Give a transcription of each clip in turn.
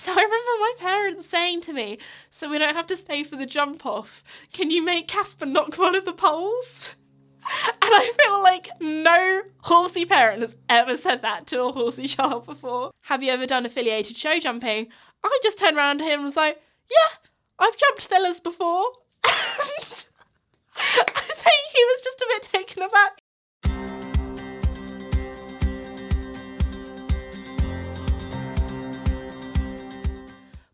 So I remember my parents saying to me, so we don't have to stay for the jump off, can you make Casper knock one of the poles? And I feel like no horsey parent has ever said that to a horsey child before. Have you ever done affiliated show jumping? I just turned around to him and was like, yeah, I've jumped fillers before. And I think he was just a bit taken aback.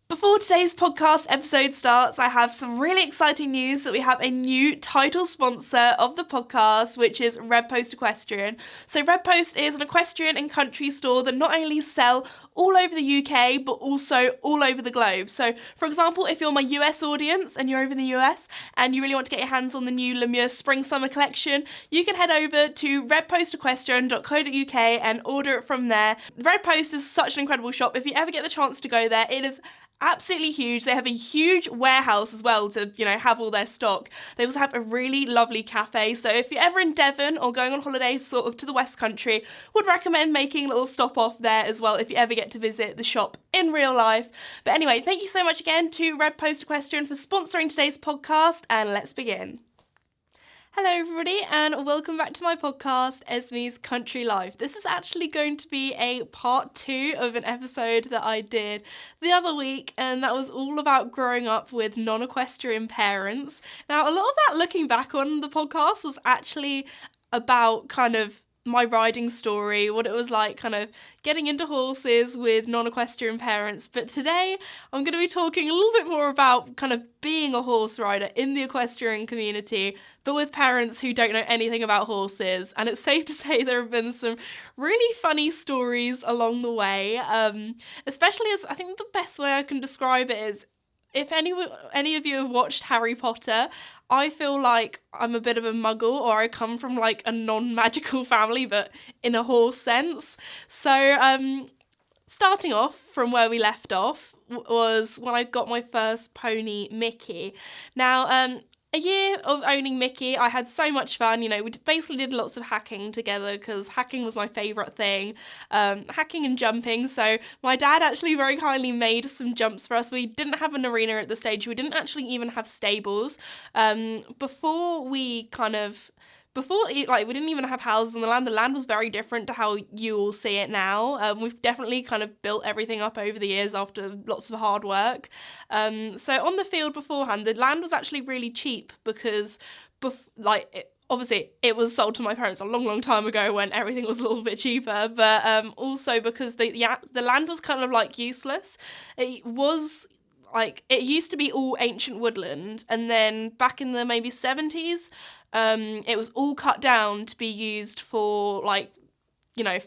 Before today's podcast episode starts, I have some really exciting news that we have a new title sponsor of the podcast, which is Red Post Equestrian. So Red Post is an equestrian and country store that not only sell all over the UK, but also all over the globe. So, for example, if you're my US audience and you're over in the US and you really want to get your hands on the new Lemure Spring-Summer collection, you can head over to redpostequestrian.co.uk and order it from there. Red Post is such an incredible shop. If you ever get the chance to go there, it is absolutely huge. They have a huge warehouse as well to, have all their stock. They also have a really lovely cafe. So if you're ever in Devon or going on holiday sort of to the West Country, would recommend making a little stop off there as well if you ever get to visit the shop in real life. But anyway, thank you so much again to Red Post Equestrian for sponsoring today's podcast, and let's begin. Hello everybody and welcome back to my podcast, Esme's Country Life. This is actually going to be a part 2 of an episode that I did the other week, and that was all about growing up with non-equestrian parents. Now, a lot of that looking back on the podcast was actually about kind of my riding story, what it was like kind of getting into horses with non-equestrian parents. But today I'm going to be talking a little bit more about kind of being a horse rider in the equestrian community, but with parents who don't know anything about horses. And it's safe to say there have been some really funny stories along the way, especially as I think the best way I can describe it is, if any of you have watched Harry Potter, I feel like I'm a bit of a muggle, or I come from like a non-magical family, but in a horse sense. So starting off from where we left off was when I got my first pony, Mickey. Now, a year of owning Mickey, I had so much fun. We basically did lots of hacking together because hacking was my favourite thing, hacking and jumping. So my dad actually very kindly made some jumps for us. We didn't have an arena at the stage. We didn't actually even have stables. We didn't even have houses on the land. The land was very different to how you all see it now. We've definitely kind of built everything up over the years after lots of hard work. So on the field beforehand, the land was actually really cheap because, obviously it was sold to my parents a long, long time ago when everything was a little bit cheaper. But also because the land was kind of like useless. It used to be all ancient woodland, and then back in the maybe 70s, it was all cut down to be used for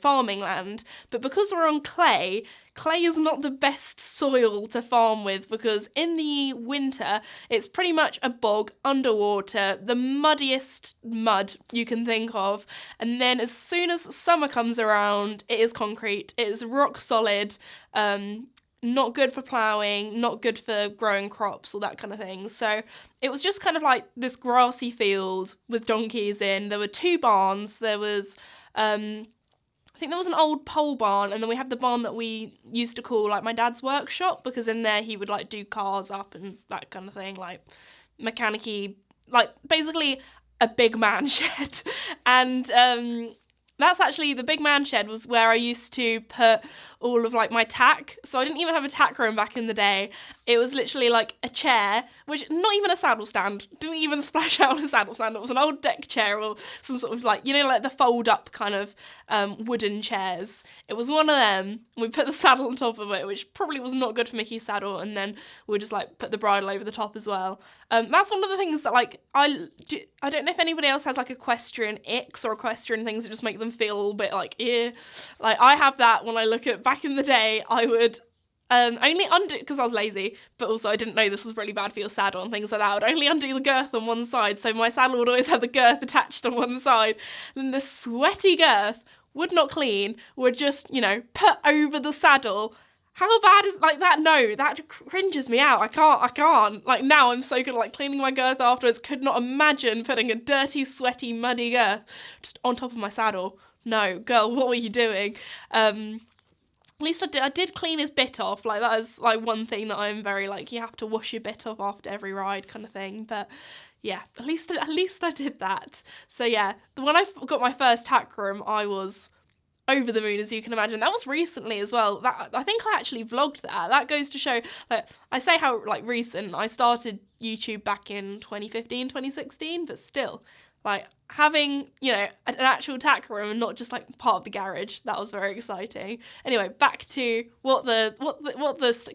farming land. But because we're on clay is not the best soil to farm with, because in the winter it's pretty much a bog underwater, the muddiest mud you can think of, and then as soon as summer comes around, it is concrete, it is rock solid, not good for ploughing, not good for growing crops, all that kind of thing. So it was just kind of like this grassy field with donkeys in. There were 2 barns. There was, I think there was an old pole barn, and then we had the barn that we used to call my dad's workshop, because in there he would do cars up and that kind of thing, mechanic-y, basically a big man shed. And that's actually, the big man shed was where I used to put all of my tack. So I didn't even have a tack room back in the day. It was literally a chair, which not even a saddle stand, didn't even splash out a saddle stand. It was an old deck chair, or some sort of the fold up kind of wooden chairs. It was one of them. We put the saddle on top of it, which probably was not good for Mickey's saddle, and then we just put the bridle over the top as well. That's one of the things that I don't know if anybody else has equestrian icks or equestrian things that just make them feel a little bit ew. I have that when I look at back in the day. I would only undo, because I was lazy, but also I didn't know this was really bad for your saddle and things like that. I would only undo the girth on one side, so my saddle would always have the girth attached on one side. Then the sweaty girth would not clean, would just, put over the saddle. How bad is that? No, that cringes me out. I can't. Now I'm so good at cleaning my girth afterwards. Could not imagine putting a dirty, sweaty, muddy girth just on top of my saddle. No, girl, what were you doing? At least I did clean his bit off. Like, that is like one thing that I'm very like, you have to wash your bit off after every ride kind of thing. But yeah, at least I did that. So yeah, when I got my first tack room, I was over the moon, as you can imagine. That was recently as well. That, I think I actually vlogged that. That goes to show, like, I say how like recent. I started YouTube back in 2015, 2016, but still, like, having, you know, an actual tack room and not just like part of the garage, that was very exciting. Anyway, back to what the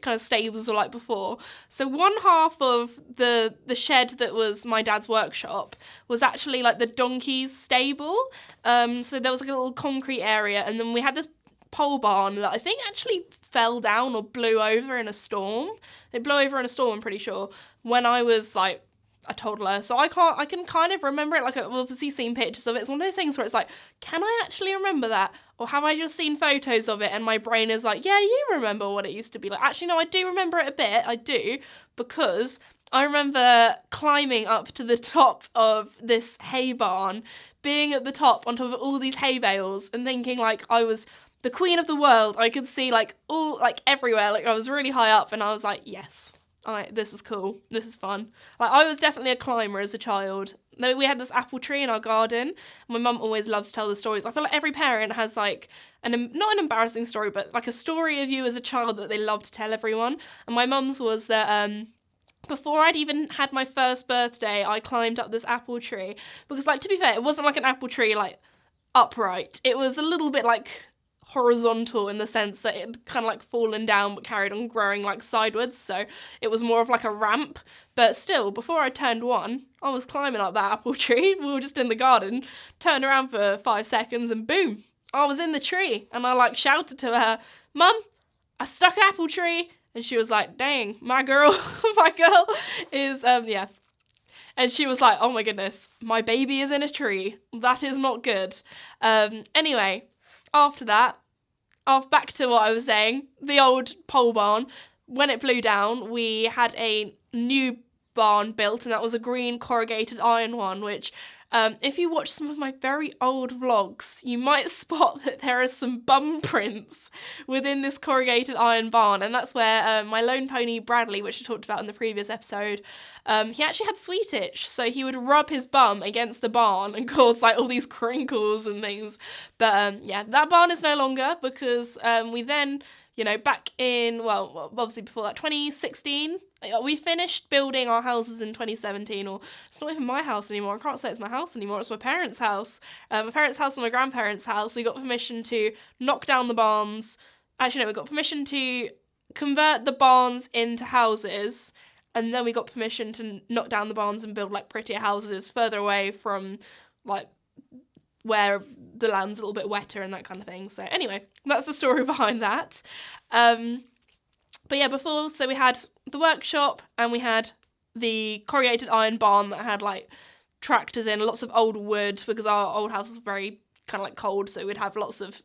kind of stables were like before. So one half of the shed that was my dad's workshop was actually like the donkey's stable. So there was like a little concrete area, and then we had this pole barn that I think actually fell down or blew over in a storm. It blew over in a storm, I'm pretty sure, when I was like a toddler, so I can kind of remember it. Like, I've obviously seen pictures of it. It's one of those things where it's like, can I actually remember that, or have I just seen photos of it and my brain is like, yeah, you remember what it used to be like. Actually, no, I do remember it a bit. I do, because I remember climbing up to the top of this hay barn, being at the top on top of all these hay bales, and thinking like I was the queen of the world. I could see like all, like, everywhere. Like, I was really high up, and I was like, yes, this is cool. This is fun. Like, I was definitely a climber as a child. We had this apple tree in our garden. My mum always loves to tell the stories. I feel like every parent has like not an embarrassing story, but like a story of you as a child that they love to tell everyone. And my mum's was that before I'd even had my first birthday, I climbed up this apple tree, because, like, to be fair, it wasn't like an apple tree like upright. It was a little bit like horizontal, in the sense that it had kind of like fallen down but carried on growing like sideways, so it was more of like a ramp. But still, before I turned one, I was climbing up that apple tree. We were just in the garden, turned around for 5 seconds, and boom, I was in the tree. And I like shouted to her, "Mum, I stuck apple tree." And she was like, "Dang, my girl is yeah." And she was like, "Oh my goodness, my baby is in a tree. That is not good." Anyway, after that, back to what I was saying, the old pole barn, when it blew down, we had a new barn built, and that was a green corrugated iron one, which, if you watch some of my very old vlogs, you might spot that there are some bum prints within this corrugated iron barn, and that's where my lone pony Bradley, which I talked about in the previous episode, he actually had sweet itch, so he would rub his bum against the barn and cause like all these crinkles and things. But yeah, that barn is no longer, because we then, you know, back in, well, obviously before that, 2016, we finished building our houses in 2017, or it's not even my house anymore. I can't say it's my house anymore. It's my parents' house. My parents' house and my grandparents' house. We got permission to knock down the barns. Actually, no, we got permission to convert the barns into houses, and then we got permission to knock down the barns and build like prettier houses further away from like where the land's a little bit wetter and that kind of thing. So anyway, that's the story behind that. But yeah, before, so we had the workshop and we had the corrugated iron barn that had like tractors in, lots of old wood, because our old house was very kind of like cold, so we'd have lots of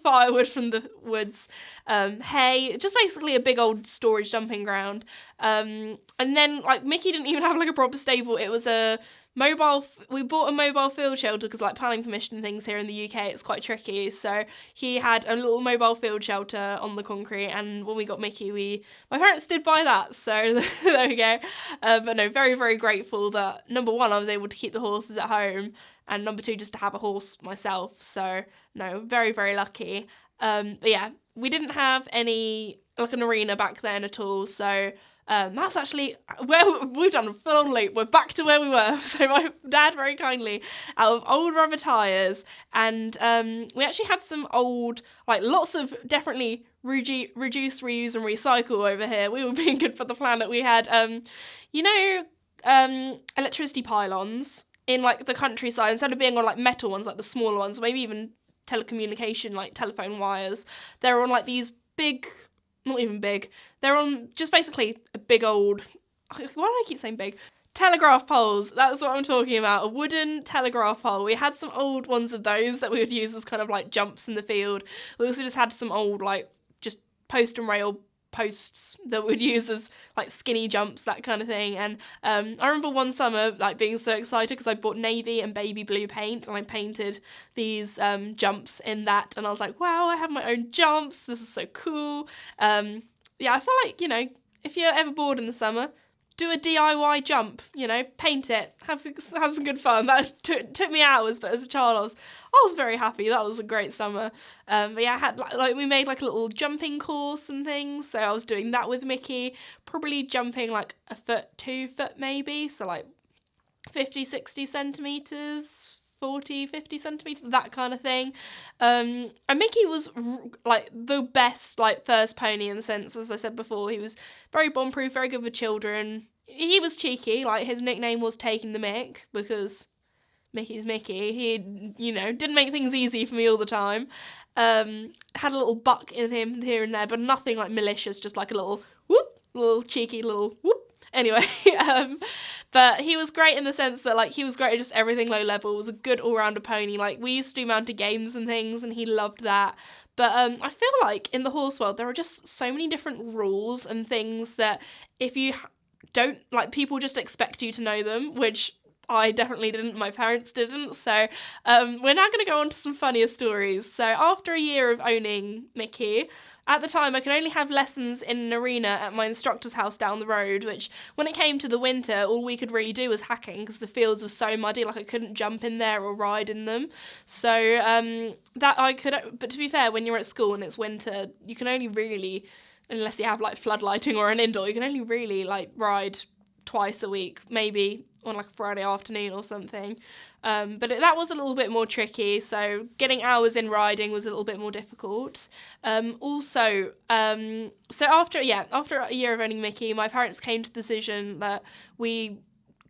firewood from the woods, hay, just basically a big old storage dumping ground. And then like Mickey didn't even have like a proper stable. It was a we bought a mobile field shelter, because like planning permission and things here in the UK, it's quite tricky. So he had a little mobile field shelter on the concrete, and when we got Mickey, my parents did buy that. So there we go. But no, very, very grateful that, number one, I was able to keep the horses at home, and number two, just to have a horse myself. So no, very, very lucky. But yeah, we didn't have any like an arena back then at all. So that's actually where we've done a full-on loop. We're back to where we were. So my dad very kindly, out of old rubber tyres, and we actually had some old, like lots of definitely reduce, reuse and recycle over here. We were being good for the planet. We had, electricity pylons in like the countryside, instead of being on like metal ones, like the smaller ones, maybe even telecommunication, like telephone wires. They're on like these big, not even big, they're on just basically a big old, why do I keep saying big? Telegraph poles, that's what I'm talking about, a wooden telegraph pole. We had some old ones of those that we would use as kind of like jumps in the field. We also just had some old like just post and rail posts that we'd use as like skinny jumps, that kind of thing. And I remember one summer like being so excited because I bought navy and baby blue paint, and I painted these jumps in that, and I was like, wow, I have my own jumps, this is so cool. Yeah, I feel like, you know, if you're ever bored in the summer, do a DIY jump, you know, paint it, have some good fun. That took me hours, but as a child I was very happy. That was a great summer. But yeah, I had like we made like a little jumping course and things, so I was doing that with Mickey, probably jumping like a foot, 2 foot maybe, so like 50-60 centimetres, 40-50 centimetres, that kind of thing. And Mickey was like the best like first pony in the sense, as I said before, he was very bomb-proof, very good with children. He was cheeky, like his nickname was Taking the Mick, because Mickey's Mickey. He, you know, didn't make things easy for me all the time. Had a little buck in him here and there, but nothing like malicious, just like a little whoop, little cheeky little whoop. Anyway, but he was great in the sense that, like, he was great at just everything low level, was a good all-rounder pony. Like, we used to do mounted games and things, and he loved that. But I feel like in the horse world, there are just so many different rules and things that if you don't, like, people just expect you to know them, which I definitely didn't, my parents didn't. So we're now going to go on to some funnier stories. So after a year of owning Mickey, at the time, I could only have lessons in an arena at my instructor's house down the road, which, when it came to the winter, all we could really do was hacking because the fields were so muddy, like I couldn't jump in there or ride in them. So that I could, but to be fair, when you're at school and it's winter, you can only really, unless you have like floodlighting or an indoor, you can only really like ride twice a week, maybe on like a Friday afternoon or something. But that was a little bit more tricky, so getting hours in riding was a little bit more difficult. So after a year of owning Mickey, my parents came to the decision that we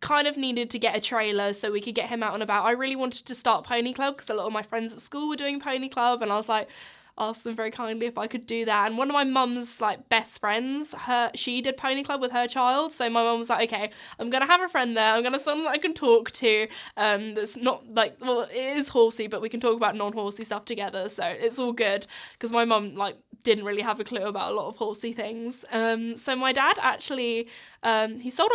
kind of needed to get a trailer so we could get him out and about. I really wanted to start Pony Club because a lot of my friends at school were doing Pony Club, and I was like, asked them very kindly if I could do that. And one of my mum's like best friends, she did Pony Club with her child, so my mum was like, okay, I'm gonna have a friend there, I'm gonna have someone that I can talk to that's not like, well, it is horsey, but we can talk about non-horsey stuff together, so it's all good, because my mum like didn't really have a clue about a lot of horsey things. So my dad actually he sold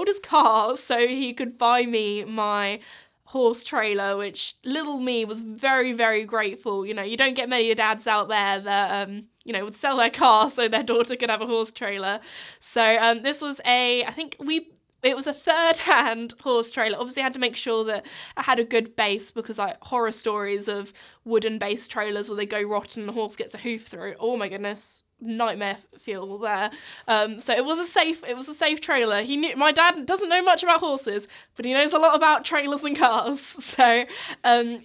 his car so he could buy me my horse trailer, which little me was very, very grateful. You know, you don't get many dads out there that you know, would sell their car so their daughter could have a horse trailer. So this was it was a third-hand horse trailer. Obviously I had to make sure that I had a good base, because like horror stories of wooden base trailers where they go rotten and the horse gets a hoof through, oh my goodness, nightmare fuel there. So it was a safe trailer. My dad doesn't know much about horses, but he knows a lot about trailers and cars. So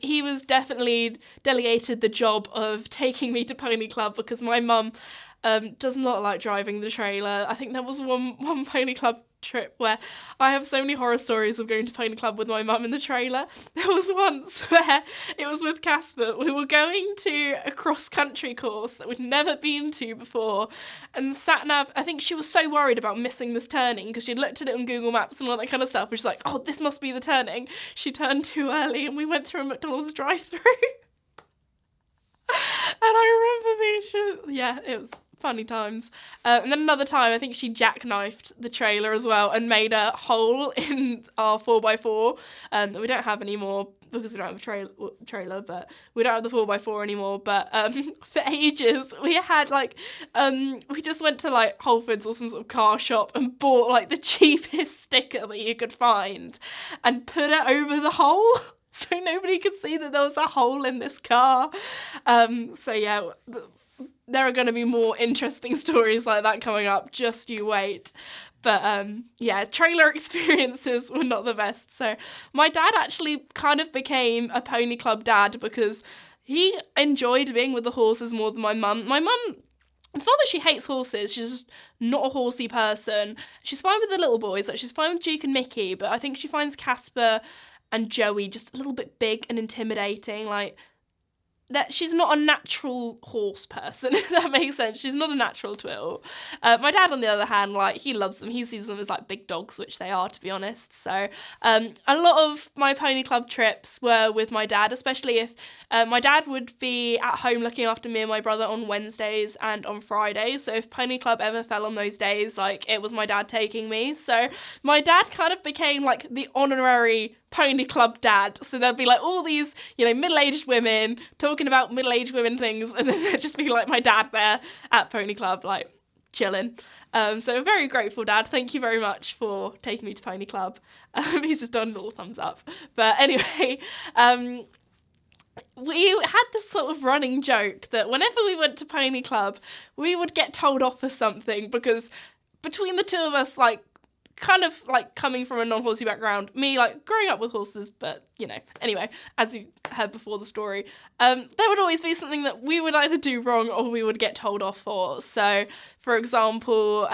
he was definitely delegated the job of taking me to Pony Club, because my mum does not like driving the trailer. I think there was one Pony Club trip where I have so many horror stories of going to Pony Club with my mum in the trailer. There was once where it was with Casper. We were going to a cross-country course that we'd never been to before, and sat-nav, I think she was so worried about missing this turning because she'd looked at it on Google Maps and all that kind of stuff, and she's like, oh, this must be the turning. She turned too early and we went through a McDonald's drive-through. And I remember it was funny times. And then another time, I think she jackknifed the trailer as well and made a hole in our 4x4 that we don't have anymore because we don't have a trailer, but we don't have the 4x4 anymore. But for ages, we had like, we just went to like Whole Foods or some sort of car shop and bought like the cheapest sticker that you could find and put it over the hole. So nobody could see that there was a hole in this car. So yeah, there are going to be more interesting stories like that coming up, just you wait. But yeah, trailer experiences were not the best. So my dad actually kind of became a Pony Club dad because he enjoyed being with the horses more than my mum. My mum, it's not that she hates horses, she's just not a horsey person. She's fine with the little boys, like she's fine with Duke and Mickey, but I think she finds Casper and Joey just a little bit big and intimidating. Like, that she's not a natural horse person, if that makes sense. She's not a natural twiddle. My dad, on the other hand, like, he loves them. He sees them as like big dogs, which they are, to be honest. So a lot of my pony club trips were with my dad, especially if my dad would be at home looking after me and my brother on Wednesdays and on Fridays. So if pony club ever fell on those days, like, it was my dad taking me. So my dad kind of became like the honorary pony club dad. So there'd be like all these, middle-aged women talking about middle-aged women things, and then there'd just be like my dad there at pony club, like, chilling. So very grateful, Dad. Thank you very much for taking me to pony club. He's just done a little thumbs up. But anyway, we had this sort of running joke that whenever we went to pony club, we would get told off for something, because between the two of us, like, kind of like coming from a non-horsey background, me like growing up with horses, but anyway, as you heard before the story, there would always be something that we would either do wrong or we would get told off for. So for example,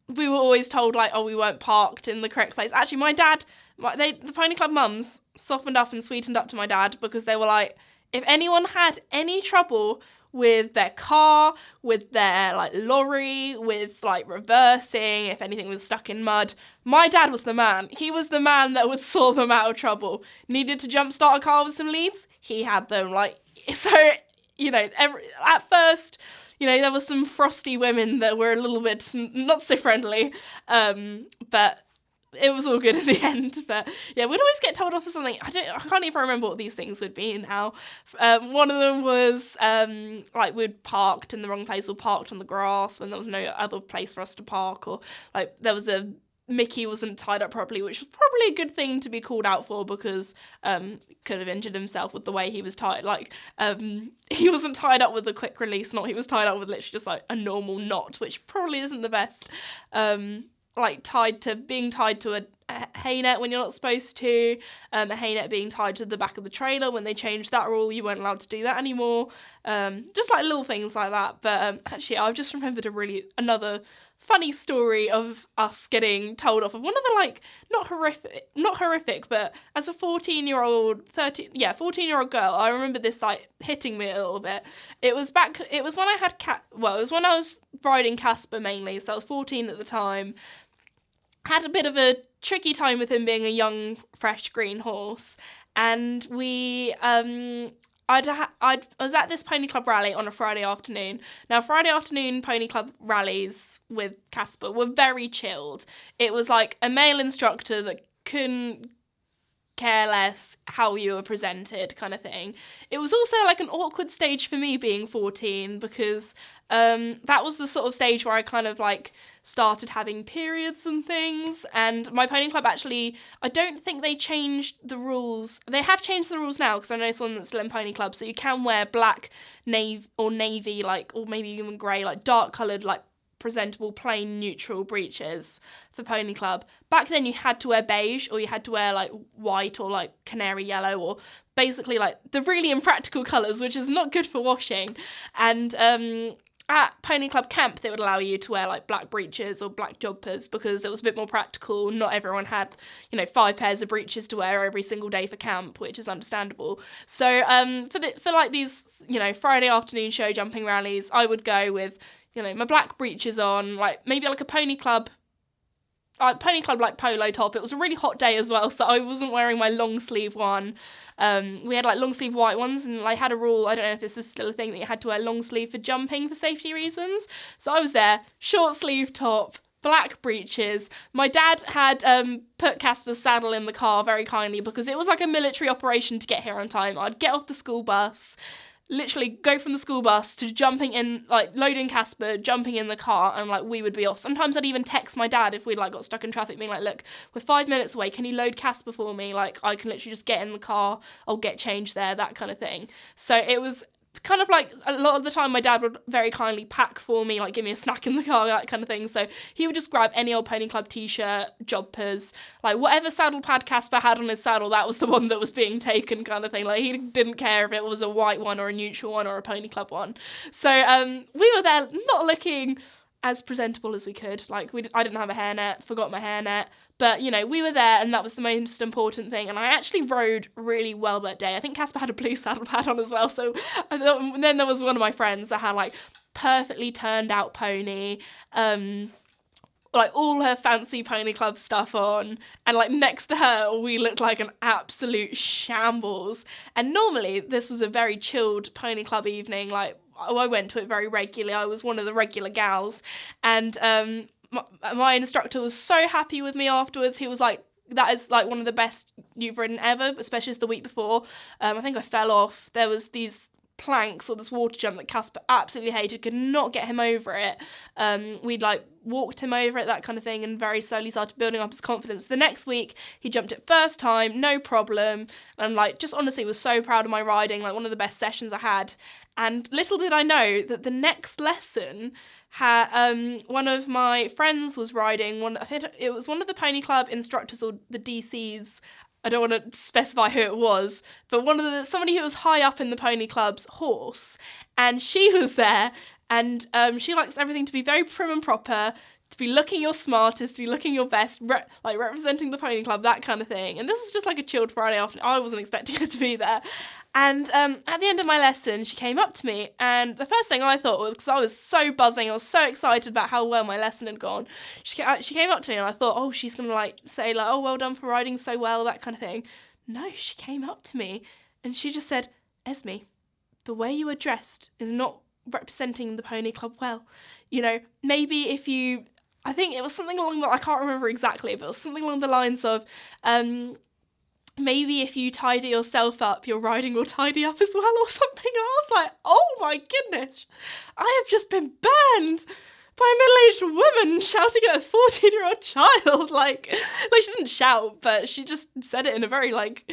we were always told, like, oh, we weren't parked in the correct place. Actually, my dad, the pony club mums softened up and sweetened up to my dad, because they were like, if anyone had any trouble with their car, with their like lorry, with like reversing, if anything was stuck in mud, my dad was the man. He was the man that would sort them out of trouble. Needed to jumpstart a car with some leads, he had them. Like, so, at first, there were some frosty women that were a little bit not so friendly, but it was all good in the end. But yeah, we'd always get told off for something. I can't even remember what these things would be now. One of them was like, we'd parked in the wrong place or parked on the grass when there was no other place for us to park, or like there was a Mickey wasn't tied up properly, which was probably a good thing to be called out for, because could have injured himself with the way he was tied. Like, he wasn't tied up with a quick release knot, he was tied up with literally just like a normal knot, which probably isn't the best. Like being tied to a hay net when you're not supposed to, a hay net being tied to the back of the trailer. When they changed that rule, you weren't allowed to do that anymore. Just like little things like that. But actually, I've just remembered another funny story of us getting told off of one of the, like, not horrific, but as a 14-year-old girl, I remember this, like, hitting me a little bit. It was when I had it was when I was riding Casper mainly, so I was 14 at the time. Had a bit of a tricky time with him being a young, fresh green horse, and I was at this pony club rally on a Friday afternoon. Now, Friday afternoon pony club rallies with Casper were very chilled. It was like a male instructor that couldn't care less how you were presented, kind of thing. It was also like an awkward stage for me being 14, because that was the sort of stage where I kind of like started having periods and things, and my pony club actually, I don't think they changed the rules. They have changed the rules now, because I know someone that's still in pony club, so you can wear black, navy, like, or maybe even grey, like dark coloured, like presentable, plain, neutral breeches for pony club. Back then you had to wear beige, or you had to wear like white or like canary yellow, or basically like the really impractical colours, which is not good for washing. And at pony club camp they would allow you to wear like black breeches or black jumpers, because it was a bit more practical. Not everyone had 5 pairs of breeches to wear every single day for camp, which is understandable. So for like these Friday afternoon show jumping rallies, I would go with my black breeches on, like maybe like a pony club like polo top. It was a really hot day as well, so I wasn't wearing my long sleeve one. We had like long sleeve white ones, and I had a rule, I don't know if this is still a thing, that you had to wear long sleeve for jumping for safety reasons. So I was there, short sleeve top, black breeches. My dad had put Casper's saddle in the car very kindly, because it was like a military operation to get here on time. I'd get off the school bus, literally go from the school bus to jumping in, like loading Casper, jumping in the car, and like we would be off. Sometimes I'd even text my dad if we like got stuck in traffic, being like, look, we're 5 minutes away, can you load Casper for me? Like, I can literally just get in the car, I'll get changed there, that kind of thing. So it was kind of like, a lot of the time my dad would very kindly pack for me, like give me a snack in the car, that kind of thing. So he would just grab any old pony club t-shirt, jumpers, like whatever saddle pad Casper had on his saddle, that was the one that was being taken, kind of thing. Like, he didn't care if it was a white one or a neutral one or a pony club one. So we were there not looking as presentable as we could. Like, I didn't have a hairnet, forgot my hairnet, but, you know, we were there, and that was the most important thing. And I actually rode really well that day. I think Casper had a blue saddle pad on as well, so and then there was one of my friends that had, like, perfectly turned out pony, like all her fancy pony club stuff on, and like next to her we looked like an absolute shambles. And normally this was a very chilled pony club evening. Like, I went to it very regularly. I was one of the regular gals, and my instructor was so happy with me afterwards. He was like, that is like one of the best you've ridden ever, especially as the week before. I think I fell off. There was these planks or this water jump that Casper absolutely hated, could not get him over it. We'd like walked him over it, that kind of thing, and very slowly started building up his confidence. The next week he jumped it first time, no problem, and like just honestly was so proud of my riding, like one of the best sessions I had. And little did I know that the next lesson one of my friends was riding it was one of the pony club instructors or the DCs. I don't want to specify who it was, but somebody who was high up in the pony club's horse, and she was there, and she likes everything to be very prim and proper, to be looking your smartest, to be looking your best, like representing the pony club, that kind of thing. And this is just like a chilled Friday afternoon. I wasn't expecting her to be there. And at the end of my lesson, she came up to me, and the first thing I thought was, because I was so buzzing, I was so excited about how well my lesson had gone, she came up to me, and I thought, oh, she's going to like say like, oh, well done for riding so well, that kind of thing. No, she came up to me, and she just said, Esme, the way you are dressed is not representing the pony club well. You know, maybe if you, I think it was something along the, I can't remember exactly, but it was something along the lines of, maybe if you tidy yourself up, your riding will tidy up as well, or something. And I was like, oh my goodness, I have just been burned by a middle-aged woman shouting at a 14-year-old child. Like she didn't shout, but she just said it in a very like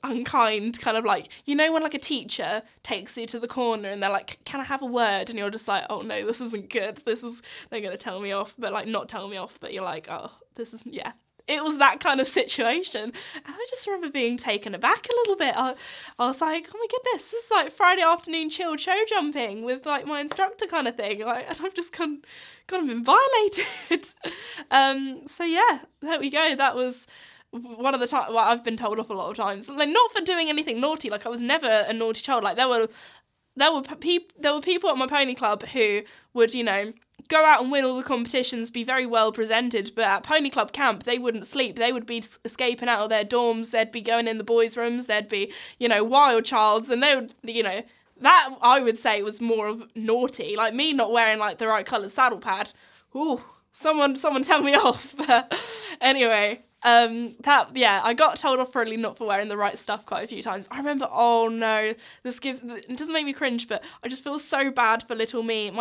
unkind kind of like, you know, when like a teacher takes you to the corner and they're like, can I have a word? And you're just like, oh no, this isn't good. They're going to tell me off, but like not tell me off, but you're like, oh, this is, yeah. It was that kind of situation. And I just remember being taken aback a little bit. I was like, oh my goodness, this is like Friday afternoon chilled show jumping with like my instructor kind of thing. Like, and I've just kind of been violated. So yeah, there we go. That was one of the times, well, I've been told off a lot of times. Like, not for doing anything naughty. Like, I was never a naughty child. Like, there were people at my pony club who would, you know, go out and win all the competitions, be very well presented, but at pony club camp they wouldn't sleep. They would be escaping out of their dorms, they'd be going in the boys' rooms, they'd be, you know, wild childs, and they would, you know, that I would say was more of naughty. Like, me not wearing like the right coloured saddle pad, ooh, someone tell me off. But anyway, I got told off probably not for wearing the right stuff quite a few times. I remember, oh no, it doesn't make me cringe, but I just feel so bad for little me.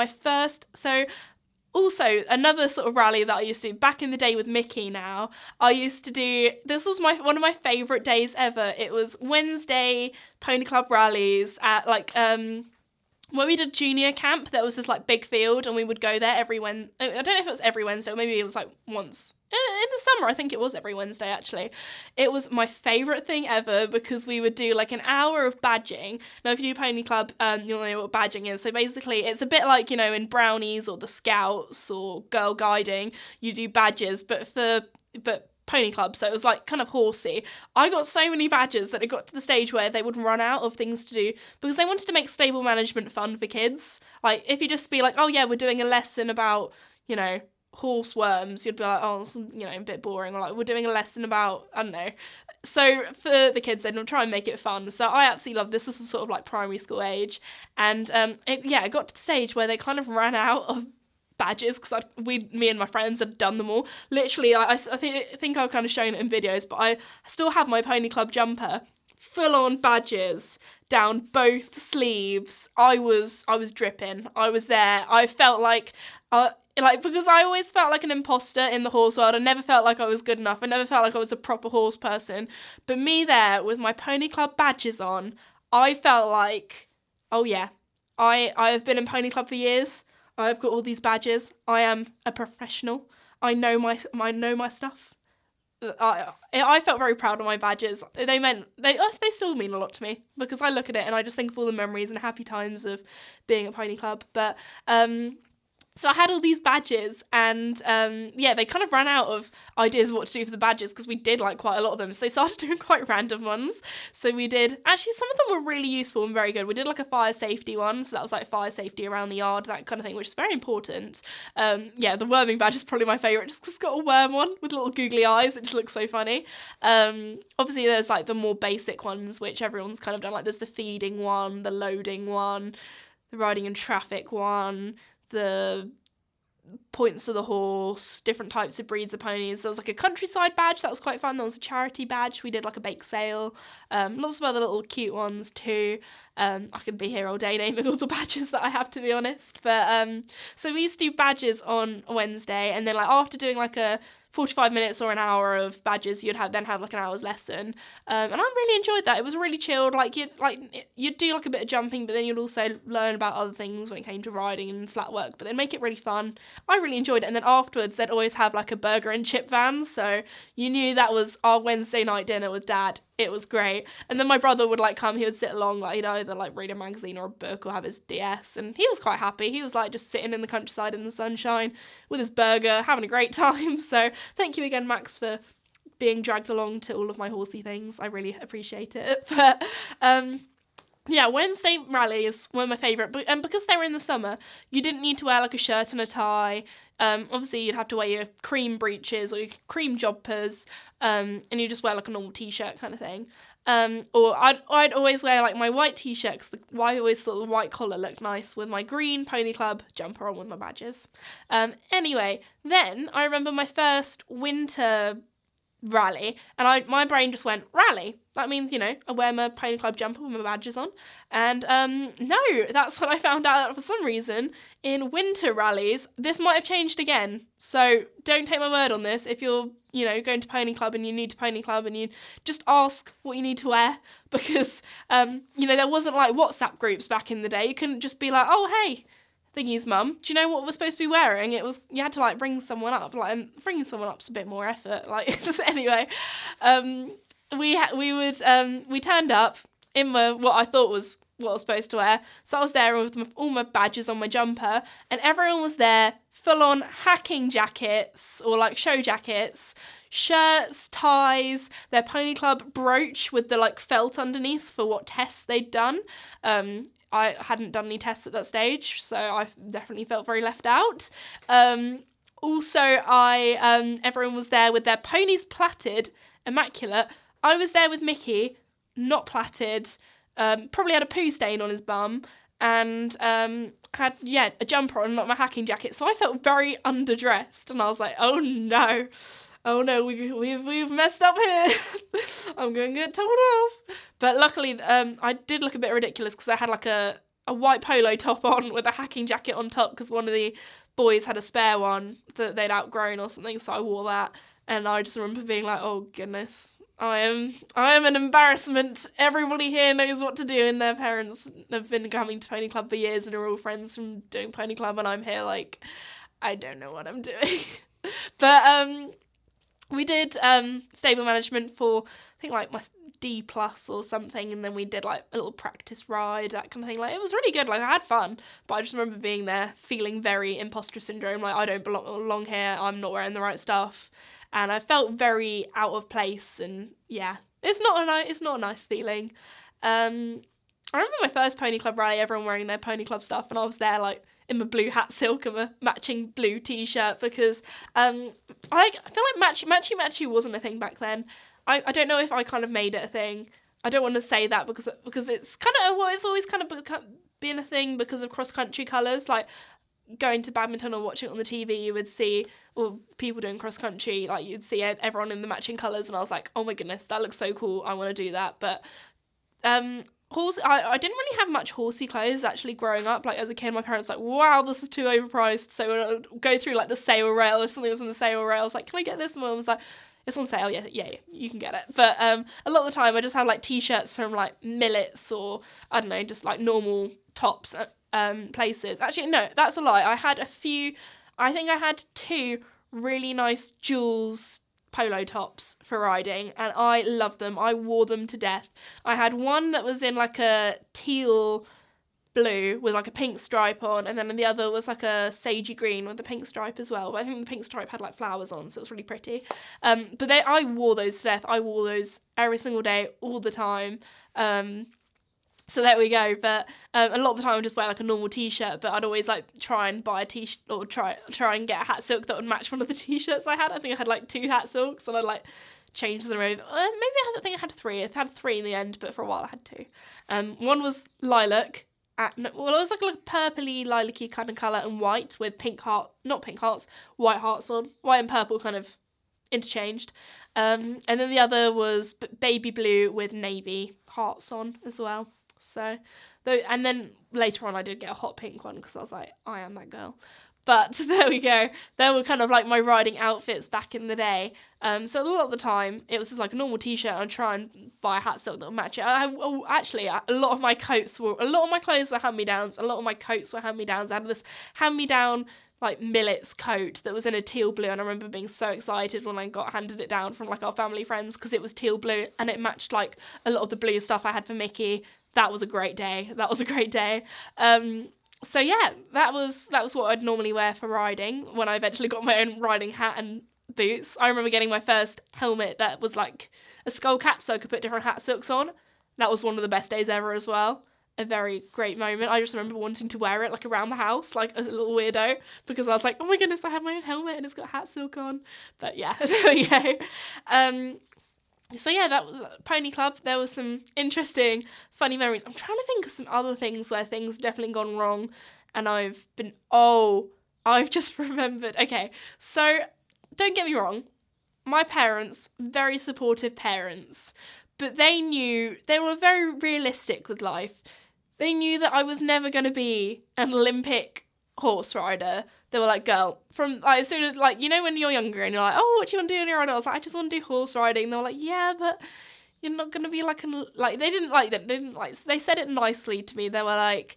Also, another sort of rally that I used to do back in the day with Mickey now, I used to do, this was one of my favourite days ever. It was Wednesday pony club rallies at like, when we did junior camp, there was this like big field, and we would go there every Wednesday. I don't know if it was every Wednesday, or maybe it was like once. In the summer, I think it was every Wednesday, actually. It was my favourite thing ever, because we would do like an hour of badging. Now, if you do pony club, you'll know what badging is. So basically, it's a bit like, you know, in Brownies or the Scouts or Girl Guiding, you do badges, but pony club, so it was like kind of horsey. I got so many badges that it got to the stage where they would run out of things to do, because they wanted to make stable management fun for kids. Like, if you just be like, oh yeah, we're doing a lesson about, you know, horse worms, you'd be like, oh, it's, you know, a bit boring. Or like, we're doing a lesson about, I don't know. So for the kids, they'd try and make it fun. So I absolutely love this. This is sort of like primary school age, and it got to the stage where they kind of ran out of badges, because me and my friends had done them all. Literally, I think I've kind of shown it in videos, but I still have my pony club jumper, full on badges down both sleeves. I was dripping. I was there. I felt like because I always felt like an imposter in the horse world. I never felt like I was good enough. I never felt like I was a proper horse person. But me there with my pony club badges on, I felt like, oh yeah, I have been in pony club for years. I've got all these badges. I am a professional. I know my stuff. I felt very proud of my badges. They still mean a lot to me, because I look at it and I just think of all the memories and happy times of being at pony club. But So I had all these badges, and they kind of ran out of ideas of what to do for the badges, because we did like quite a lot of them. So they started doing quite random ones. So we did, actually some of them were really useful and very good. We did like a fire safety one, so that was like fire safety around the yard, that kind of thing, which is very important. The worming badge is probably my favourite, just because it's got a worm on with little googly eyes. It just looks so funny. Obviously there's like the more basic ones, which everyone's kind of done. Like there's the feeding one, the loading one, the riding in traffic one, the points of the horse, different types of breeds of ponies. There was like a countryside badge, that was quite fun. There was a charity badge, we did like a bake sale, lots of other little cute ones too. I could be here all day naming all the badges that I have, to be honest. But so we used to do badges on a Wednesday, and then like after doing like a 45 minutes or an hour of badges, you'd then have like an hour's lesson, and I really enjoyed that. It was really chilled. Like you'd do like a bit of jumping, but then you'd also learn about other things when it came to riding and flat work, but then make it really fun. I really enjoyed it. And then afterwards they'd always have like a burger and chip van, so you knew that was our Wednesday night dinner with Dad. It was great. And then my brother would like come, he would sit along, like he'd either like read a magazine or a book or have his DS, and he was quite happy. He was like just sitting in the countryside in the sunshine with his burger, having a great time. So thank you again, Max, for being dragged along to all of my horsey things. I really appreciate it. But Wednesday rallies were my favourite, and because they were in the summer, you didn't need to wear like a shirt and a tie. Obviously you'd have to wear your cream breeches or your cream jumpers, and you just wear like a normal t-shirt kind of thing. Or I'd always wear like my white t-shirt, because I always thought the white collar looked nice with my green Pony Club jumper on with my badges. Anyway, then I remember my first winter rally, and my brain just went, rally, that means, I wear my Pony Club jumper with my badges on. And no, that's what I found out. For some reason in winter rallies, this might have changed again, so don't take my word on this. If you're going to Pony Club and you need to Pony Club, and you just ask what you need to wear, because there wasn't like WhatsApp groups back in the day. You couldn't just be like, oh hey thingy's mum, do you know what we're supposed to be wearing? It was, you had to like bring someone up, like, and bringing someone up's a bit more effort, like. Anyway, we turned up in what I thought was what I was supposed to wear, so I was there with all my badges on my jumper, and everyone was there full on hacking jackets or like show jackets, shirts, ties, their Pony Club brooch with the like felt underneath for what tests they'd done. I hadn't done any tests at that stage, so I definitely felt very left out. Also, everyone was there with their ponies plaited, immaculate. I was there with Mickey, not plaited, probably had a poo stain on his bum, and had a jumper on, not my hacking jacket. So I felt very underdressed, and I was like, oh no, we've messed up here. I'm going to get told off. But luckily, I did look a bit ridiculous, because I had like a white polo top on with a hacking jacket on top, because one of the boys had a spare one that they'd outgrown or something, so I wore that. And I just remember being like, oh goodness, I am an embarrassment. Everybody here knows what to do, and their parents have been coming to Pony Club for years and are all friends from doing Pony Club, and I'm here like, I don't know what I'm doing. But we did stable management for, I think, like my D+ or something, and then we did like a little practice ride, that kind of thing. Like, it was really good, like I had fun, but I just remember being there feeling very imposter syndrome, like I don't belong here, I'm not wearing the right stuff, and I felt very out of place, and yeah, it's not a nice feeling. I remember my first Pony Club rally, everyone wearing their Pony Club stuff, and I was there like in my blue hat silk and a matching blue t-shirt, because I feel like matchy wasn't a thing back then. I don't know if I kind of made it a thing. I don't want to say that because it's kind of, well, it's always kind of been a thing because of cross-country colours. Like, going to badminton or watching it on the TV, you would see people doing cross-country, like you'd see everyone in the matching colours, and I was like, oh my goodness, that looks so cool, I want to do that. But I didn't really have much horsey clothes actually growing up. Like, as a kid, my parents were like, wow, this is too overpriced. So when I would go through like the sale rail, if something was on the sale rail, I was like, can I get this? And Mum was like, it's on sale, yeah, you can get it. But a lot of the time I just had like t-shirts from like Millets, or I don't know, just like normal tops at places. Actually, no, that's a lie. I think I had 2 really nice Jules polo tops for riding, and I loved them. I wore them to death. I had one that was in like a teal blue with like a pink stripe on, and then the other was like a sagey green with a pink stripe as well. But I think the pink stripe had like flowers on, so it was really pretty. But I wore those to death. I wore those every single day, all the time. So there we go. But a lot of the time I'd just wear like a normal t-shirt, but I'd always like try and buy a t-shirt or try and get a hat silk that would match one of the t-shirts I had. I think I had like 2 hat silks, and I'd like change them over. Maybe I think I had 3. I had 3 in the end, but for a while I had 2. One was lilac. It was like a purpley, lilac-y kind of colour, and white with white hearts on. White and purple kind of interchanged. And then the other was baby blue with navy hearts on as well. So, and then later on I did get a hot pink one because I was like, I am that girl. But there we go. They were kind of like my riding outfits back in the day. So a lot of the time, it was just like a normal t-shirt and try and buy a hat silk that would match it. Actually, a lot of my clothes were hand-me-downs. A lot of my coats were hand-me-downs. I had this hand-me-down like millets coat that was in a teal blue, and I remember being so excited when I got handed it down from like our family friends because it was teal blue and it matched like a lot of the blue stuff I had for Mickey. That was a great day. So yeah, that was what I'd normally wear for riding when I eventually got my own riding hat and boots. I remember getting my first helmet that was like a skull cap so I could put different hat silks on. That was one of the best days ever as well. A very great moment. I just remember wanting to wear it like around the house like a little weirdo because I was like, oh my goodness, I have my own helmet and it's got hat silk on. But yeah, there we go. So yeah, that was Pony Club. There was some interesting, funny memories. I'm trying to think of some other things where things have definitely gone wrong and I've just remembered. Okay, so don't get me wrong. My parents, very supportive parents, but they were very realistic with life. They knew that I was never going to be an Olympic horse rider. They were like, girl, from like as soon as like, you know, when you're younger and you're like, oh, what do you want to do when you're older? I was like, I just want to do horse riding. And they were like, yeah, but you're not gonna be like they didn't like that. They said it nicely to me. They were like,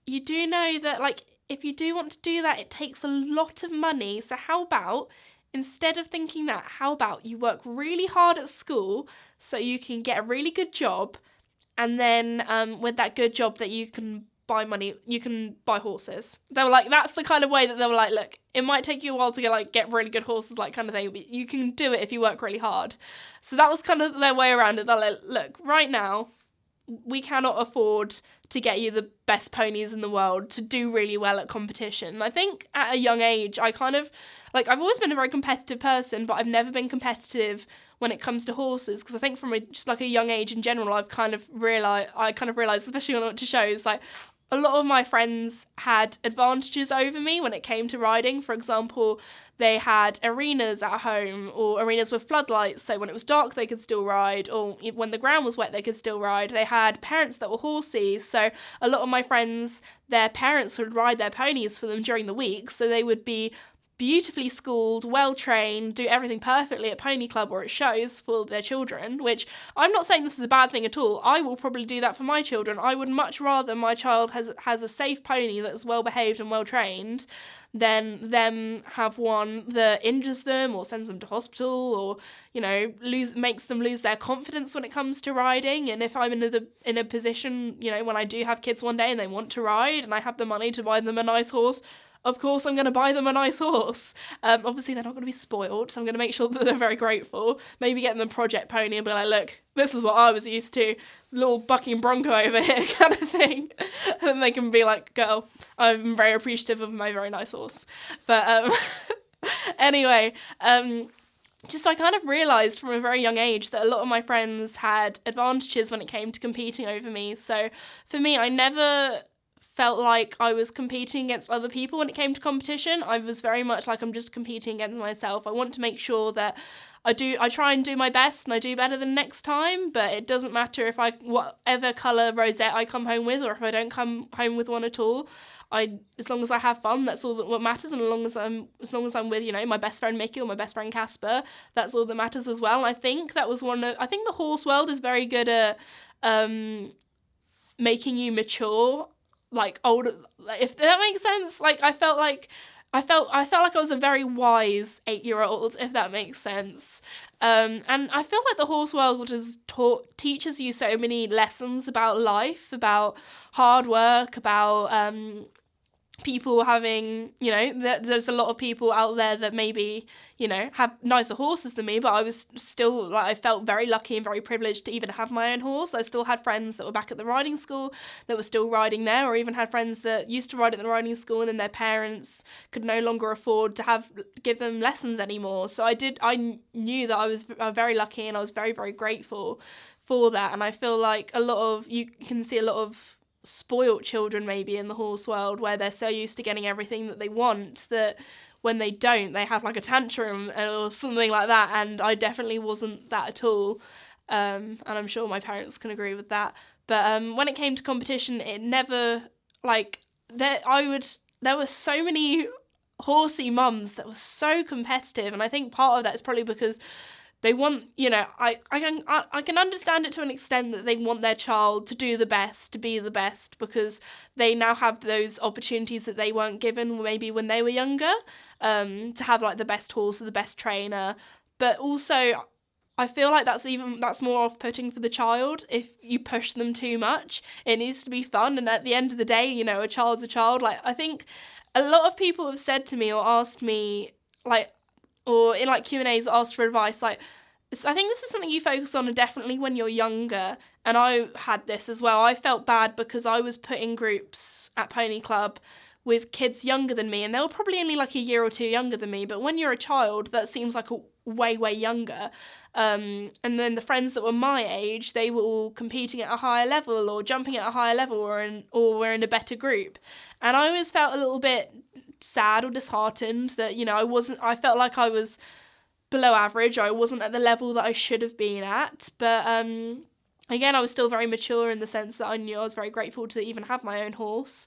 you do know that like if you do want to do that, it takes a lot of money. So how about instead of thinking that, how about you work really hard at school so you can get a really good job, and then with that good job that you can buy horses. They were like, that's the kind of way that they were like, look, it might take you a while to get really good horses, like kind of thing, but you can do it if you work really hard. So that was kind of their way around it. They're like, look, right now, we cannot afford to get you the best ponies in the world to do really well at competition. And I think at a young age, I kind of, like, I've always been a very competitive person, but I've never been competitive when it comes to horses, because I think from just like a young age in general, I kind of realised, especially when I went to shows, like, a lot of my friends had advantages over me when it came to riding. For example, they had arenas at home, or arenas with floodlights, so when it was dark they could still ride, or when the ground was wet they could still ride. They had parents that were horsies, so a lot of my friends, their parents would ride their ponies for them during the week, so they would be beautifully schooled, well-trained, do everything perfectly at Pony Club or at shows for their children, which I'm not saying this is a bad thing at all. I will probably do that for my children. I would much rather my child has a safe pony that's well-behaved and well-trained than them have one that injures them or sends them to hospital or, you know, makes them lose their confidence when it comes to riding. And if I'm in a position, you know, when I do have kids one day and they want to ride and I have the money to buy them a nice horse, of course I'm going to buy them a nice horse. Obviously they're not going to be spoiled, so I'm going to make sure that they're very grateful. Maybe get them a project pony and be like, look, this is what I was used to, little bucking bronco over here kind of thing. And then they can be like, girl, I'm very appreciative of my very nice horse. But anyway, just I kind of realised from a very young age that a lot of my friends had advantages when it came to competing over me. So for me, I never felt like I was competing against other people when it came to competition. I was very much like, I'm just competing against myself. I want to make sure that I try and do my best and I do better than next time, but it doesn't matter if whatever colour rosette I come home with or if I don't come home with one at all. As long as I have fun, that's all what matters, and as long as I'm with, you know, my best friend Mickey or my best friend Casper, that's all that matters as well. And I think that was I think the horse world is very good at making you mature, like older, if that makes sense. Like I felt like I felt like I was a very wise 8-year-old, if that makes sense. And I feel like the horse world teaches you so many lessons about life, about hard work, about people having, there's a lot of people out there that maybe, have nicer horses than me, but I was still, like, I felt very lucky and very privileged to even have my own horse. I still had friends that were back at the riding school that were still riding there, or even had friends that used to ride at the riding school and then their parents could no longer afford to give them lessons anymore. So I knew that I was very lucky, and I was very, very grateful for that. And I feel like you can see a lot of spoilt children maybe in the horse world, where they're so used to getting everything that they want that when they don't, they have like a tantrum or something like that. And I definitely wasn't that at all, and I'm sure my parents can agree with that. But when it came to competition, it never, like, there were so many horsey mums that were so competitive, and I think part of that is probably because they want, I can understand it to an extent that they want their child to do the best, to be the best, because they now have those opportunities that they weren't given maybe when they were younger, to have like the best horse or the best trainer. But also, I feel like that's more off-putting for the child if you push them too much. It needs to be fun, and at the end of the day, a child's a child. Like, I think a lot of people have said to me or asked me, like, or in like Q&As asked for advice, like, I think this is something you focus on definitely when you're younger, and I had this as well. I felt bad because I was put in groups at Pony Club with kids younger than me, and they were probably only like a year or two younger than me, but when you're a child, that seems like a way, way younger. And then the friends that were my age, they were all competing at a higher level or jumping at a higher level, or were in a better group. And I always felt a little bit sad or disheartened that, I felt like I was below average. I wasn't at the level that I should have been at. But again, I was still very mature in the sense that I knew I was very grateful to even have my own horse.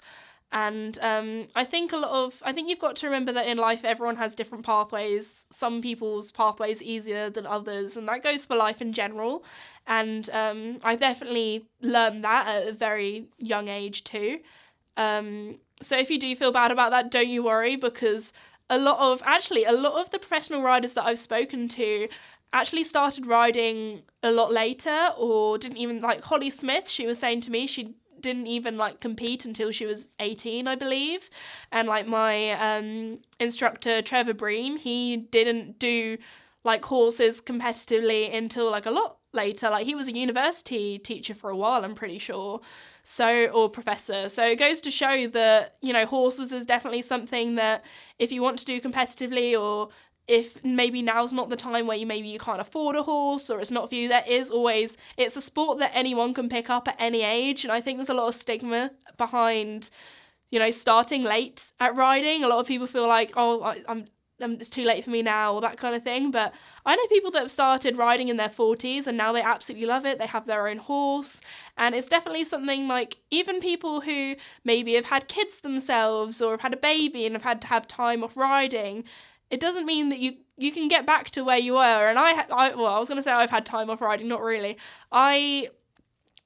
And I think you've got to remember that in life everyone has different pathways. Some people's pathways are easier than others, and that goes for life in general. And I definitely learned that at a very young age too. So if you do feel bad about that, don't you worry, because a lot of the professional riders that I've spoken to actually started riding a lot later, or didn't even, like Holly Smith, she was saying to me she didn't even like compete until she was 18, I believe. And like my instructor Trevor Breen, he didn't do like horses competitively until like a lot later. Like, he was a university teacher for a while, I'm pretty sure. So, or professor. So it goes to show that, horses is definitely something that if you want to do competitively, or if maybe now's not the time where you can't afford a horse, or it's not for you, it's a sport that anyone can pick up at any age. And I think there's a lot of stigma behind, starting late at riding. A lot of people feel like, oh, it's too late for me now, or that kind of thing. But I know people that have started riding in their 40s and now they absolutely love it. They have their own horse, and it's definitely something, like, even people who maybe have had kids themselves or have had a baby and have had to have time off riding, it doesn't mean that you can get back to where you were. And I was going to say I've had time off riding, not really. I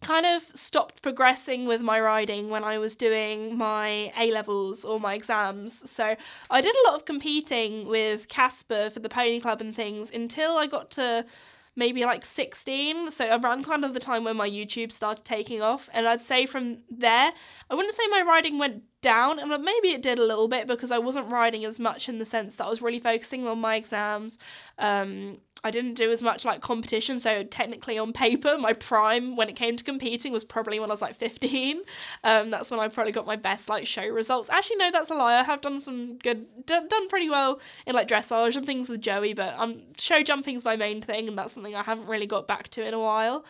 kind of stopped progressing with my riding when I was doing my A-levels or my exams. So I did a lot of competing with Casper for the Pony Club and things until I got to maybe like 16, so around kind of the time when my YouTube started taking off. And I'd say from there, I wouldn't say my riding went down, and maybe it did a little bit because I wasn't riding as much in the sense that I was really focusing on my exams. I didn't do as much like competition, so technically on paper my prime when it came to competing was probably when I was like 15. That's when I probably got my best like show results. Actually no, that's a lie. I have done some done pretty well in like dressage and things with Joey, but show jumping's my main thing, and that's something I haven't really got back to in a while.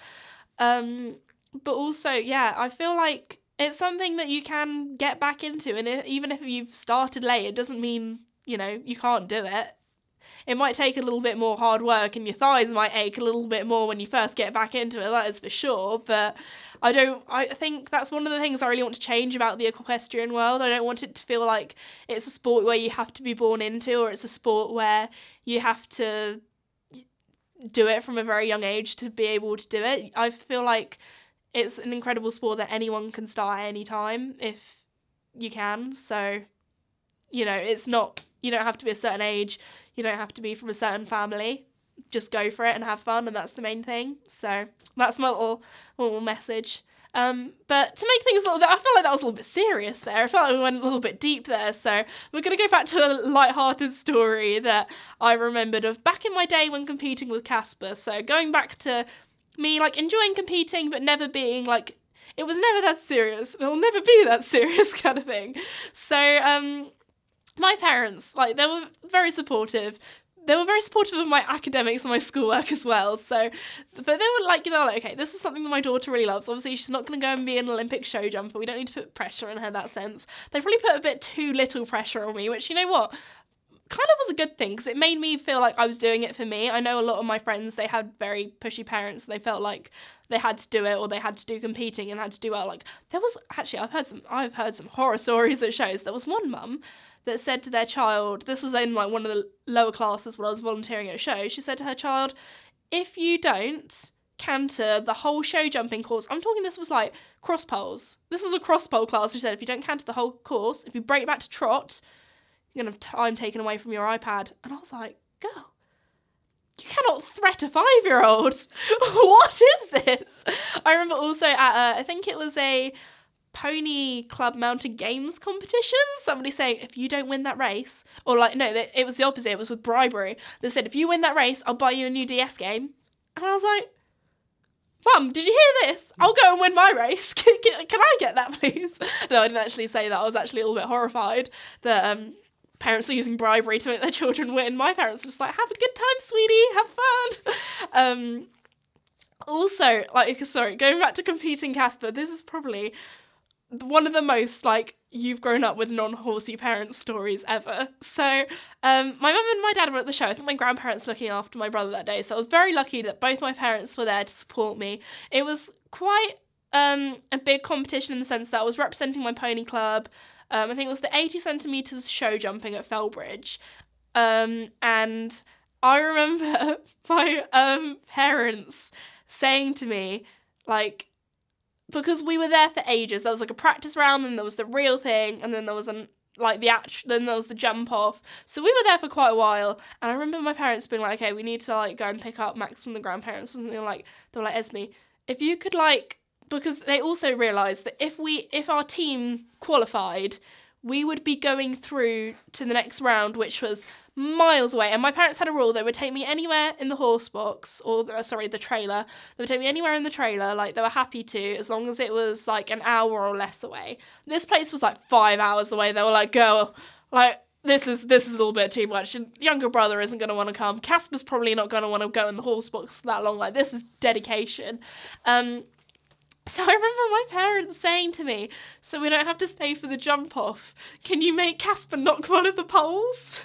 But also, yeah, I feel like it's something that you can get back into, and even if you've started late, it doesn't mean, you can't do it. It might take a little bit more hard work, and your thighs might ache a little bit more when you first get back into it, that is for sure. But I think that's one of the things I really want to change about the equestrian world. I don't want it to feel like it's a sport where you have to be born into, or it's a sport where you have to do it from a very young age to be able to do it. I feel like it's an incredible sport that anyone can start at any time if you can. So you know, it's not, you don't have to be a certain age, you don't have to be from a certain family. Just go for it and have fun, and that's the main thing. So that's my little message. But to make things a little bit, I feel like that was a little bit serious there. I felt like we went a little bit deep there. So we're going to go back to a light-hearted story that I remembered of back in my day when competing with Casper. So going back to me, like, enjoying competing, but never being, like, it was never that serious. It'll never be that serious kind of thing. So, my parents, like, they were very supportive. They were very supportive of my academics and my schoolwork as well. So, but they were like, okay, this is something that my daughter really loves. Obviously, she's not going to go and be an Olympic show jumper. We don't need to put pressure on her in that sense. They probably put a bit too little pressure on me, which, you know what, kind of was a good thing, because it made me feel like I was doing it for me. I know a lot of my friends, they had very pushy parents. They felt like they had to do it, or they had to do competing and had to do well. Like, there was actually, I've heard some horror stories at shows. There was one mum that said to their child, this was in like one of the lower classes when I was volunteering at a show, she said to her child, if you don't canter the whole show jumping course, I'm talking this was like cross poles. This was a cross pole class. She said, if you don't canter the whole course, if you break back to trot, you're going to have time taken away from your iPad. And I was like, girl, you cannot threat a 5-year-old. What is this? I remember also at, I think it was a pony club mounted games competition, somebody saying, if you don't win that race, or like, no, it was the opposite, it was with bribery. They said, if you win that race, I'll buy you a new DS game. And I was like, Mum, did you hear this? I'll go and win my race. Can I get that, please? No, I didn't actually say that. I was actually a little bit horrified that parents are using bribery to make their children win. My parents were just like, have a good time, sweetie, have fun. Also, like, sorry, going back to competing Casper, this is probably one of the most, like, you've grown up with non-horsey parent stories ever. So, my mum and my dad were at the show. I think my grandparents looking after my brother that day. So I was very lucky that both my parents were there to support me. It was quite a big competition in the sense that I was representing my pony club. I think it was the 80 centimetres show jumping at Fellbridge. And I remember my parents saying to me, like, because we were there for ages, there was like a practice round, and there was the real thing, and then there was then there was the jump off. So we were there for quite a while, and I remember my parents being like, okay, we need to like go and pick up Max from the grandparents, and they were like, Esme, if you could like, because they also realised that if our team qualified, we would be going through to the next round, which was miles away. And my parents had a rule: they would take me anywhere in the horse box, or the trailer. They would take me anywhere in the trailer, like they were happy to, as long as it was like an hour or less away. This place was like 5 hours away. They were like, girl, like, this is a little bit too much. Your younger brother isn't going to want to come. Casper's probably not going to want to go in the horse box for that long. Like, this is dedication. So I remember my parents saying to me, so we don't have to stay for the jump off, can you make Casper knock one of the poles?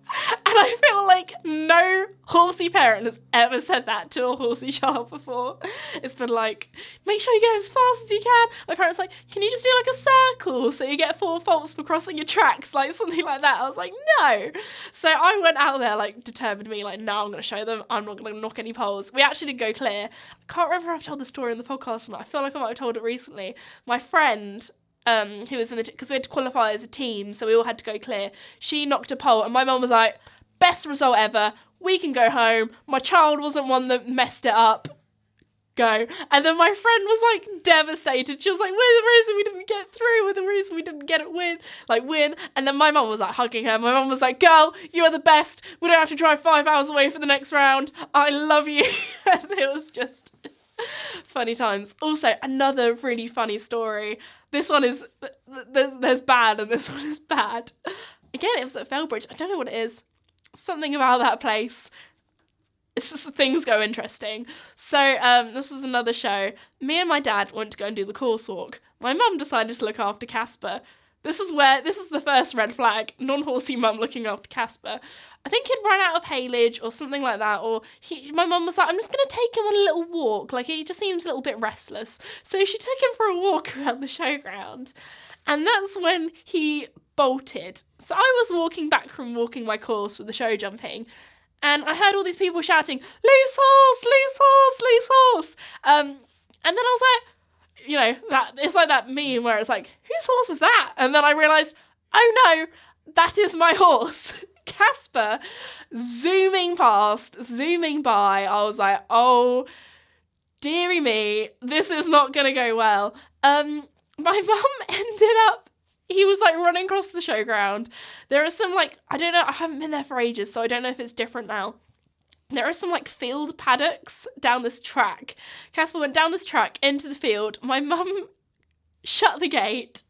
And I feel like no horsey parent has ever said that to a horsey child before. It's been like, make sure you go as fast as you can. My parents like, can you just do like a circle so you get 4 faults for crossing your tracks, like something like that. I was like, no. So I went out there like determined me, like, no, I'm going to show them. I'm not going to knock any poles. We actually did go clear. I can't remember if I've told the story in the podcast or not. I feel like I might have told it recently. My friend, who was in because we had to qualify as a team, so we all had to go clear. She knocked a pole, and my mum was like, best result ever, we can go home. My child wasn't one that messed it up. Go. And then my friend was like devastated. She was like, we're the reason we didn't get through, we're the reason we didn't get it win. And then my mum was like hugging her. My mum was like, girl, you are the best. We don't have to drive 5 hours away for the next round. I love you. And it was just funny times. Also, another really funny story. This one is, there's bad and this one is bad. Again, it was at Fellbridge. I don't know what it is. Something about that place. It's just, things go interesting. So, this is another show. Me and my dad went to go and do the course walk. My mum decided to look after Casper. This is the first red flag. Non-horsey mum looking after Casper. I think he'd run out of haylage or something like that, or my mum was like, I'm just going to take him on a little walk. Like, he just seems a little bit restless. So she took him for a walk around the showground. And that's when he bolted. So I was walking back from walking my course with the show jumping, and I heard all these people shouting, loose horse, loose horse, loose horse. And then I was like, you know, that it's like that meme where it's like, whose horse is that? And then I realised, oh no, that is my horse. Casper zooming by. I was like, oh, dearie me, this is not going to go well. My mum ended up, he was like running across the showground. There are some like, I don't know, I haven't been there for ages, so I don't know if it's different now. There are some like field paddocks down this track. Casper went down this track into the field. My mum shut the gate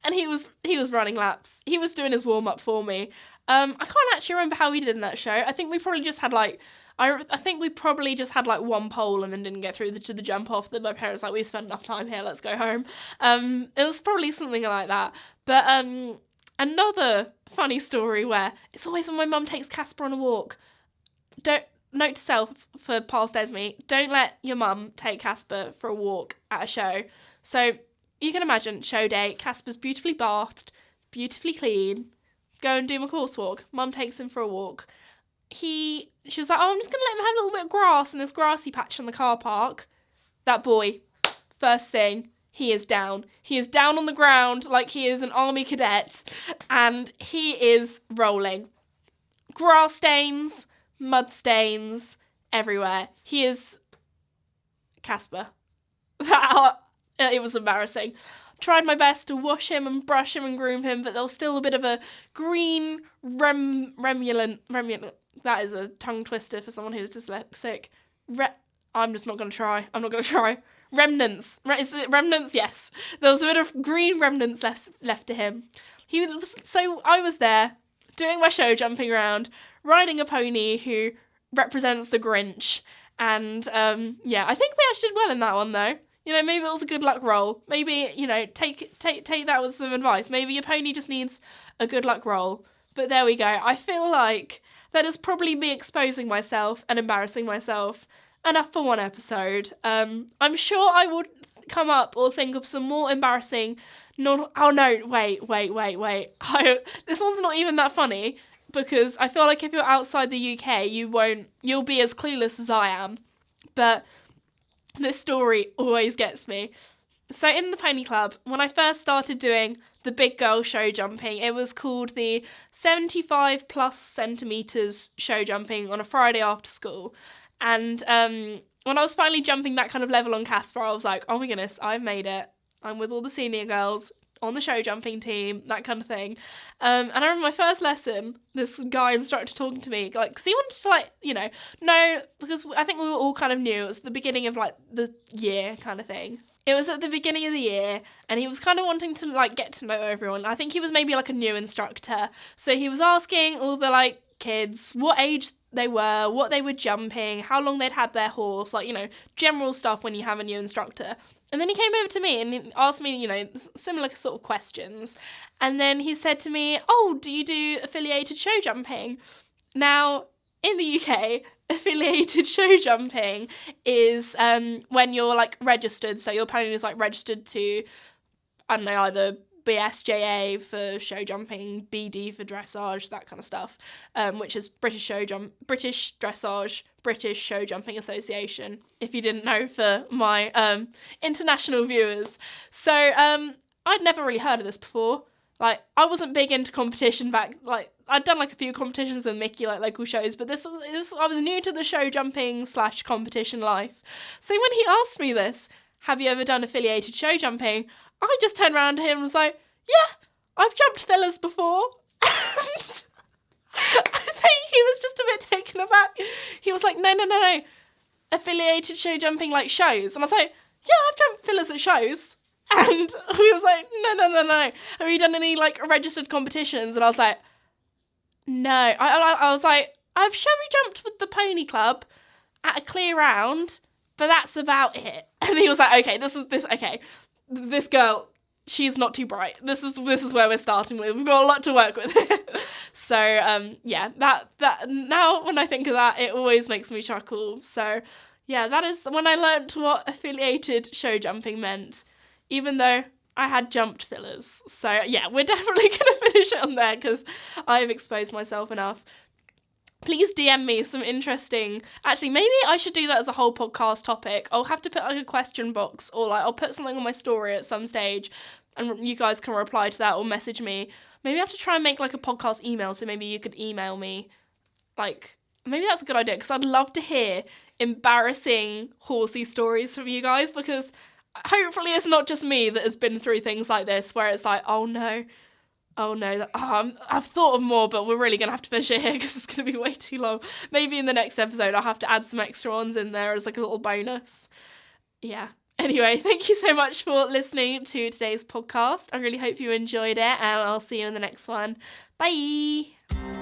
and he was running laps. He was doing his warm-up for me. I can't actually remember how we did in that show. I think we probably just had like, one pole and then didn't get through to the jump off. That my parents like, we spent enough time here, let's go home. It was probably something like that. But another funny story where it's always when my mum takes Casper on a walk. Note to self for past Esme, don't let your mum take Casper for a walk at a show. So you can imagine, show day, Casper's beautifully bathed, beautifully clean. Go and do my course walk. Mum takes him for a walk. She was like, oh, I'm just going to let him have a little bit of grass in this grassy patch in the car park. That boy, first thing, he is down. He is down on the ground like he is an army cadet. And he is rolling. Grass stains, mud stains, everywhere. He is Casper. It was embarrassing. Tried my best to wash him and brush him and groom him, but there was still a bit of a green remulant. That is a tongue twister for someone who's dyslexic. I'm just not going to try. I'm not going to try. Remnants. Is it remnants? Yes. There was a bit of green remnants left to him. So I was there, doing my show jumping around, riding a pony who represents the Grinch. And, I think we actually did well in that one, though. You know, maybe it was a good luck roll. Maybe, you know, take that with some advice. Maybe your pony just needs a good luck roll. But there we go. I feel like that is probably me exposing myself and embarrassing myself enough for one episode. I'm sure I would come up or think of some more embarrassing wait. This one's not even that funny because I feel like if you're outside the UK, you'll be as clueless as I am. But this story always gets me. So in the pony club, when I first started doing the big girl show jumping, it was called the 75 plus centimetres show jumping on a Friday after school. And when I was finally jumping that kind of level on Casper, I was like, oh my goodness, I've made it. I'm with all the senior girls on the show jumping team, that kind of thing. And I remember my first lesson, this guy instructor talking to me, like, because he wanted to, know, because I think we were all kind of new. It was the beginning of, the year kind of thing. It was at the beginning of the year, and he was kind of wanting to, get to know everyone. I think he was maybe, a new instructor. So he was asking all the, kids what age they were, what they were jumping, how long they'd had their horse, general stuff when you have a new instructor. And then he came over to me and he asked me, similar sort of questions. And then he said to me, oh, do you do affiliated show jumping? Now, in the UK, affiliated show jumping is when you're, registered. So your pony is, registered to, I don't know, either BSJA for show jumping, BD for dressage, that kind of stuff, which is British Dressage, British Show Jumping Association, if you didn't know, for my international viewers. So I'd never really heard of this before. I wasn't big into competition back, I'd done a few competitions with Mickey, local shows, but I was new to the show jumping / competition life. So when he asked me this, have you ever done affiliated show jumping? I just turned around to him and was like, yeah, I've jumped fillers before. And I think he was just a bit taken aback. He was like, no. Affiliated show jumping shows. And I was like, yeah, I've jumped fillers at shows. And he was like, no. Have you done any registered competitions? And I was like, no. I was like, I've jumped with the pony club at a clear round, but that's about it. And he was like, okay. This girl, she's not too bright. This is where we're starting with. We've got a lot to work with. So, that now when I think of that, it always makes me chuckle. So, yeah, that is when I learnt what affiliated show jumping meant, even though I had jumped fillers. So, yeah, we're definitely going to finish it on there because I've exposed myself enough. Please DM me some interesting... Actually, maybe I should do that as a whole podcast topic. I'll have to put a question box or I'll put something on my story at some stage and you guys can reply to that or message me. Maybe I have to try and make like a podcast email, so maybe you could email me. Like, maybe that's a good idea, because I'd love to hear embarrassing horsey stories from you guys, because hopefully it's not just me that has been through things like this, where it's like, oh no, I've thought of more, but we're really going to have to finish it here because it's going to be way too long. Maybe in the next episode I'll have to add some extra ones in there as like a little bonus. Yeah. Anyway, thank you so much for listening to today's podcast. I really hope you enjoyed it, and I'll see you in the next one. Bye!